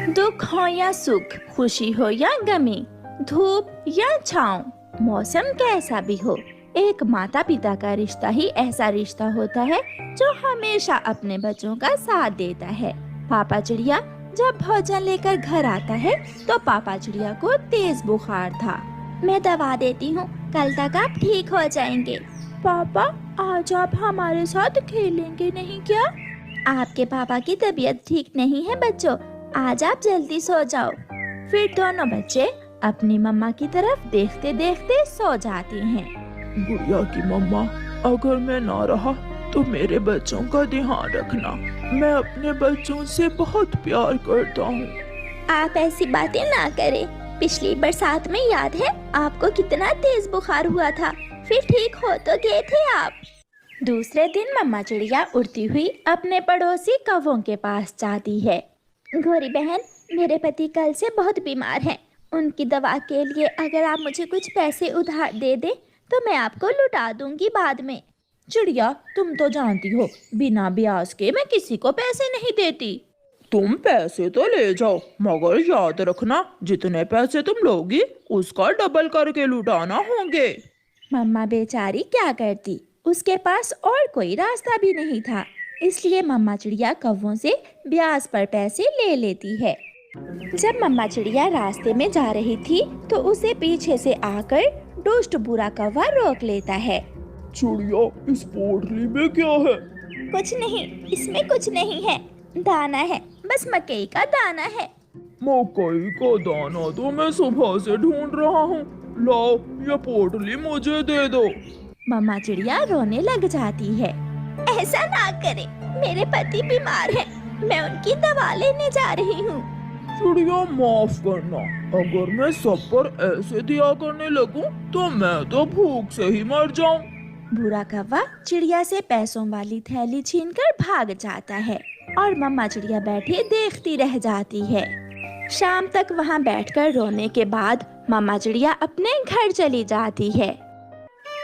दुख हो या सुख, खुशी हो या गमी, धूप या छाँव, मौसम कैसा भी हो, एक माता पिता का रिश्ता ही ऐसा रिश्ता होता है जो हमेशा अपने बच्चों का साथ देता है। पापा चिड़िया जब भोजन लेकर घर आता है तो पापा चिड़िया को तेज बुखार था। मैं दवा देती हूँ, कल तक आप ठीक हो जाएंगे। पापा, आज आप हमारे साथ खेलेंगे नहीं क्या? आपके पापा की तबीयत ठीक नहीं है बच्चों, आज आप जल्दी सो जाओ। फिर दोनों बच्चे अपनी मम्मा की तरफ देखते देखते सो जाते हैं। गुड़िया की मम्मा, अगर मैं ना रहा तो मेरे बच्चों का ध्यान रखना। मैं अपने बच्चों से बहुत प्यार करता हूँ। आप ऐसी बातें ना करें। पिछली बरसात में याद है आपको कितना तेज बुखार हुआ था, फिर ठीक हो तो गए थे आप। दूसरे दिन मम्मा चिड़िया उड़ती हुई अपने पड़ोसी कौवों के पास जाती है। गौरी बहन, मेरे पति कल से बहुत बीमार हैं। उनकी दवा के लिए अगर आप मुझे कुछ पैसे उधार दे दे तो मैं आपको लौटा दूंगी बाद में। चिड़िया, तुम तो जानती हो बिना ब्याज के मैं किसी को पैसे नहीं देती। तुम पैसे तो ले जाओ, मगर याद रखना जितने पैसे तुम लोगी उसका डबल करके लुटाना होंगे। मम्मा बेचारी क्या करती, उसके पास और कोई रास्ता भी नहीं था, इसलिए मम्मा चिड़िया कौवों से ब्याज पर पैसे ले लेती है। जब मम्मा चिड़िया रास्ते में जा रही थी तो उसे पीछे से आकर दुष्ट बुरा कौवा रोक लेता है। चिड़िया, इस पोटली में क्या है? कुछ नहीं, इसमें कुछ नहीं है, दाना है, बस मकई का दाना है। मकई का दाना तो मैं सुबह से ढूंढ रहा हूँ। लाओ, ये पोटली मुझे दे दो। मम्मा चिड़िया रोने लग जाती है। ऐसा ना करे, मेरे पति बीमार हैं, मैं उनकी दवा लेने जा रही हूँ। चिड़िया, माफ करना, अगर मैं सब पर ऐसे दिया करने लगूं तो मैं तो भूख से ही मर जाऊं। बुरा कौवा चिड़िया से पैसों वाली थैली छीनकर भाग जाता है और मम्मा चिड़िया बैठी देखती रह जाती है। शाम तक वहाँ बैठकर रोने के बाद मम्मा चिड़िया अपने घर चली जाती है।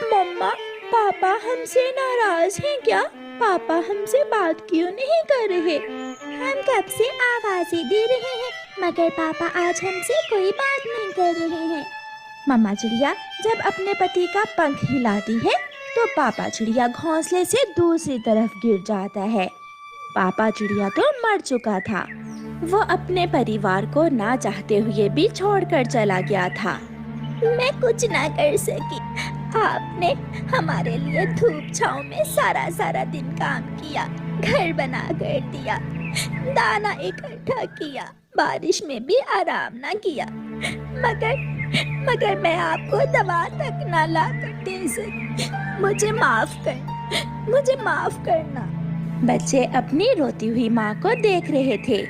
मम्मा, पापा हमसे नाराज हैं क्या? पापा हमसे बात क्यों नहीं कर रहे? हम कब से आवाजें दे रहे हैं मगर पापा आज हमसे कोई बात नहीं कर रहे हैं। मम्मा चिड़िया जब अपने पति का पंख हिलाती है तो पापा चिड़िया घोंसले से दूसरी तरफ गिर जाता है। पापा चिड़िया तो मर चुका था, वो अपने परिवार को ना चाहते हुए भी छोड़कर चला गया था। मैं कुछ ना कर सकी, आपने हमारे लिए धूप छाँव में सारा दिन काम किया, घर बना कर दिया, दाना इकट्ठा किया, बारिश में भी आराम ना किया, मगर मैं आपको दवा तक ना ला कर दे सकी। मुझे माफ करना। बच्चे अपनी रोती हुई माँ को देख रहे थे।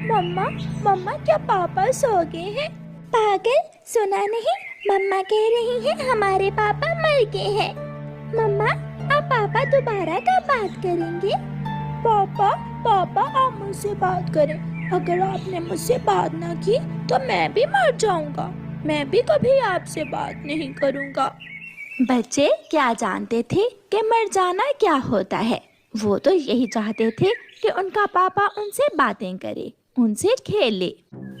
मम्मा क्या पापा सो गए हैं? पागल, सुना नहीं? मम्मा कह रही है हमारे पापा मर गए हैं। मम्मा, अब पापा दोबारा कब बात करेंगे? पापा आप मुझसे बात करें। अगर आपने मुझसे बात ना की तो मैं भी मर जाऊंगा। मैं भी कभी आपसे बात नहीं करूंगा। बच्चे क्या जानते थे कि मर जाना क्या होता है। वो तो यही चाहते थे कि उनका पापा उनसे बातें करे, उनसे खेले।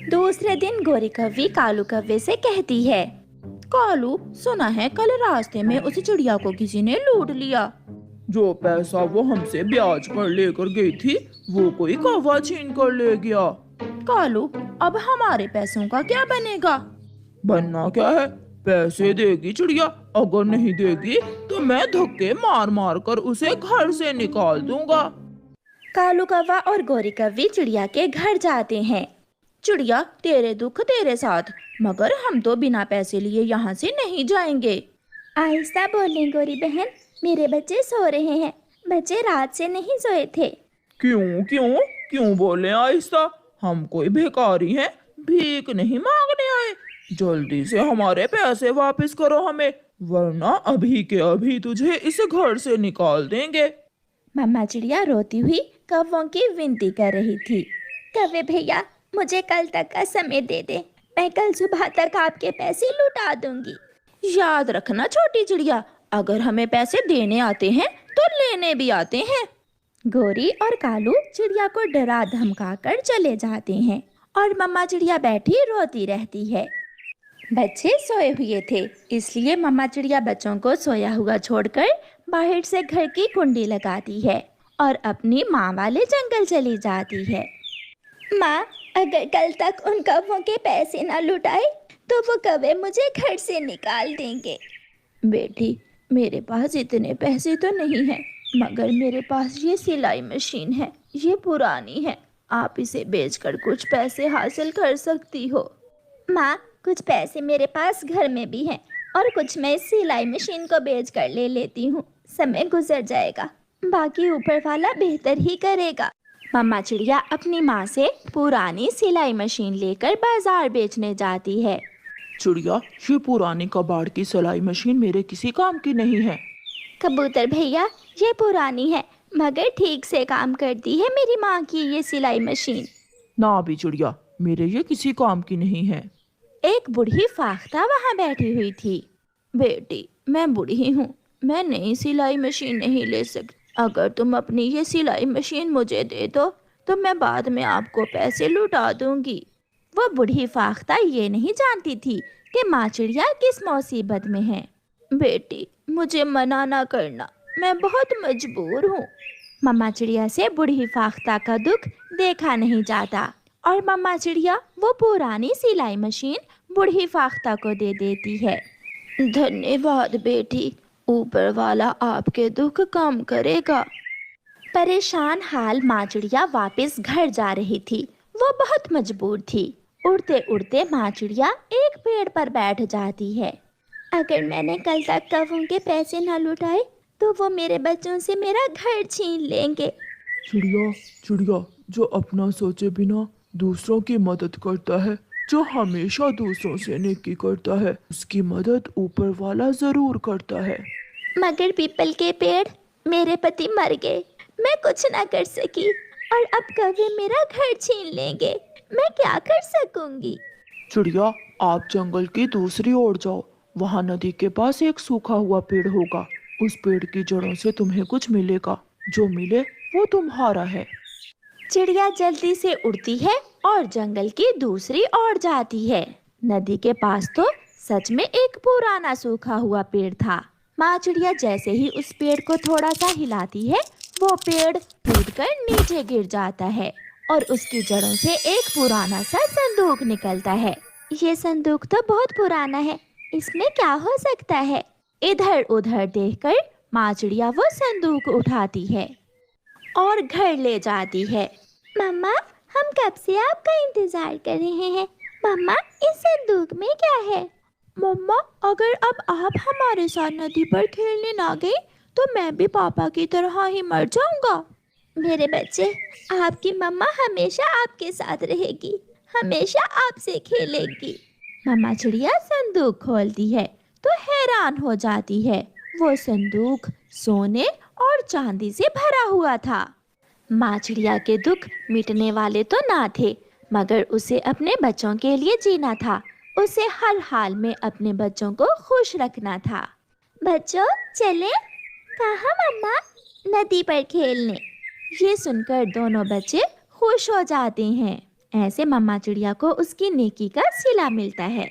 दूसरे दिन गोरी कौवी कालू कौवे से कहती है, कालू, सुना है कल रास्ते में उस चिड़िया को किसी ने लूट लिया। जो पैसा वो हमसे ब्याज पर लेकर गई थी वो कोई कौवा छीन कर ले गया। कालू, अब हमारे पैसों का क्या बनेगा? बनना क्या है, पैसे देगी चिड़िया, अगर नहीं देगी तो मैं धक्के मार मार कर उसे घर से निकाल दूंगा। कालू कौवा और गोरी कौवी चिड़िया के घर जाते हैं। चिड़िया, तेरे दुख तेरे साथ, मगर हम तो बिना पैसे लिए यहाँ से नहीं जाएंगे। आहिस्ता बोलें गोरी बहन, मेरे बच्चे सो रहे हैं, बच्चे रात से नहीं सोए थे। क्यों बोले आहिस्ता? हम कोई भिखारी हैं, भीख नहीं मांगने आए। जल्दी से हमारे पैसे वापस करो हमें, वरना अभी के अभी तुझे इस घर से निकाल देंगे। मम्मा चिड़िया रोती हुई कौवों की विनती कर रही थी। कौवे भैया, मुझे कल तक का समय दे दे, मैं कल सुबह तक आपके पैसे लौटा दूंगी। याद रखना छोटी चिड़िया, अगर हमें पैसे देने आते हैं तो लेने भी आते हैं। गोरी और कालू चिड़िया को डरा धमका कर चले जाते हैं और मम्मा चिड़िया बैठी रोती रहती है। बच्चे सोए हुए थे, इसलिए मम्मा चिड़िया बच्चों को सोया हुआ छोड़कर बाहर से घर की कुंडी लगाती है और अपनी माँ वाले जंगल चली जाती है। माँ, अगर कल तक उन कौवों के पैसे ना लुटाए तो वो कौवे मुझे घर से निकाल देंगे। बेटी, मेरे पास इतने पैसे तो नहीं हैं, मगर मेरे पास ये सिलाई मशीन है। ये पुरानी है, आप इसे बेचकर कुछ पैसे हासिल कर सकती हो। माँ, कुछ पैसे मेरे पास घर में भी हैं और कुछ मैं इस सिलाई मशीन को बेच कर ले लेती हूँ। समय गुजर जाएगा, बाकी ऊपर वाला बेहतर ही करेगा। मम्मा चिड़िया अपनी माँ से पुरानी सिलाई मशीन लेकर बाजार बेचने जाती है। चिड़िया, ये पुरानी कबाड़ की सिलाई मशीन मेरे किसी काम की नहीं है। कबूतर भैया, ये पुरानी है मगर ठीक से काम करती है मेरी माँ की ये सिलाई मशीन। ना भी चिड़िया, मेरे ये किसी काम की नहीं है। एक बूढ़ी फाख्ता वहाँ बैठी हुई थी। बेटी, मैं बूढ़ी हूँ, मैं नई सिलाई मशीन नहीं ले सकती। अगर तुम अपनी ये सिलाई मशीन मुझे दे दो तो मैं बाद में आपको पैसे लौटा दूंगी। वो बूढ़ी फाख्ता ये नहीं जानती थी कि माँ चिड़िया किस मुसीबत में है। बेटी, मुझे मना ना करना, मैं बहुत मजबूर हूँ। मम्मा चिड़िया से बूढ़ी फाख्ता का दुख देखा नहीं जाता और मम्मा चिड़िया वो पुरानी सिलाई मशीन बूढ़ी फाख्ता को दे देती है। धन्यवाद बेटी, ऊपर वाला आपके दुख कम करेगा। परेशान हाल माँ चिड़िया वापस घर जा रही थी। वो बहुत मजबूर थी। उड़ते उड़ते माँ चिड़िया एक पेड़ पर बैठ जाती है। अगर मैंने कल तक कौवों के पैसे न लुटाए तो वो मेरे बच्चों से मेरा घर छीन लेंगे। चिड़िया, चिड़िया, जो अपना सोचे बिना दूसरों की मदद करता है, जो हमेशा दूसरों से नेकी करता है, उसकी मदद ऊपर वाला जरूर करता है। मगर पीपल के पेड़, मेरे पति मर गए, मैं कुछ ना कर सकी और अब कौवे मेरा घर छीन लेंगे। मैं क्या कर सकूंगी? चिड़िया, आप जंगल की दूसरी ओर जाओ, वहाँ नदी के पास एक सूखा हुआ पेड़ होगा। उस पेड़ की जड़ों से तुम्हें कुछ मिलेगा, जो मिले वो तुम्हारा है। चिड़िया जल्दी से उड़ती है और जंगल की दूसरी ओर जाती है। नदी के पास तो सच में एक पुराना सूखा हुआ पेड़ था। माँ चिड़िया जैसे ही उस पेड़ को थोड़ा सा हिलाती है, वो पेड़ टूटकर नीचे गिर जाता है और उसकी जड़ों से एक पुराना सा संदूक निकलता है। ये संदूक तो बहुत पुराना है, इसमें क्या हो सकता है? इधर उधर देखकर माँ चिड़िया वो संदूक उठाती है और घर ले जाती है। मम्मा, हम कब से आपका इंतजार कर रहे हैं। मम्मा, इस संदूक में क्या है? मम्मा, अगर अब आप हमारे साथ नदी पर खेलने ना गई तो मैं भी पापा की तरह ही मर जाऊंगा। मेरे बच्चे, आपकी मम्मा हमेशा आपके साथ रहेगी, हमेशा आपसे खेलेगी। मम्मा चिड़िया संदूक खोलती है तो हैरान हो जाती है। वो संदूक सोने और चांदी से भरा हुआ था। माँ चिड़िया के दुख मिटने वाले तो ना थे, मगर उसे अपने बच्चों के लिए जीना था। उसे हर हाल में अपने बच्चों को खुश रखना था। बच्चों, चलें? कहाँ मम्मा? नदी पर खेलने। ये सुनकर दोनों बच्चे खुश हो जाते हैं। ऐसे मम्मा चिड़िया को उसकी नेकी का सिला मिलता है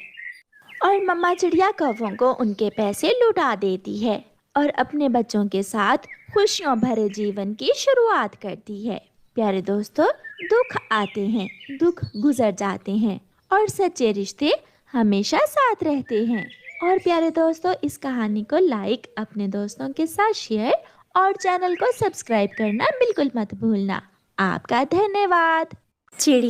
और मम्मा चिड़िया कौवों को उनके पैसे लुटा देती है और अपने बच्चों के साथ खुशियों भरे जीवन की शुरुआत करती है। प्यारे दोस्तों, दुख आते हैं, दुख गुजर जाते हैं और सच्चे रिश्ते हमेशा साथ रहते हैं। और प्यारे दोस्तों, इस कहानी को लाइक, अपने दोस्तों के साथ शेयर और चैनल को सब्सक्राइब करना बिल्कुल मत भूलना। आपका धन्यवाद। चिड़िया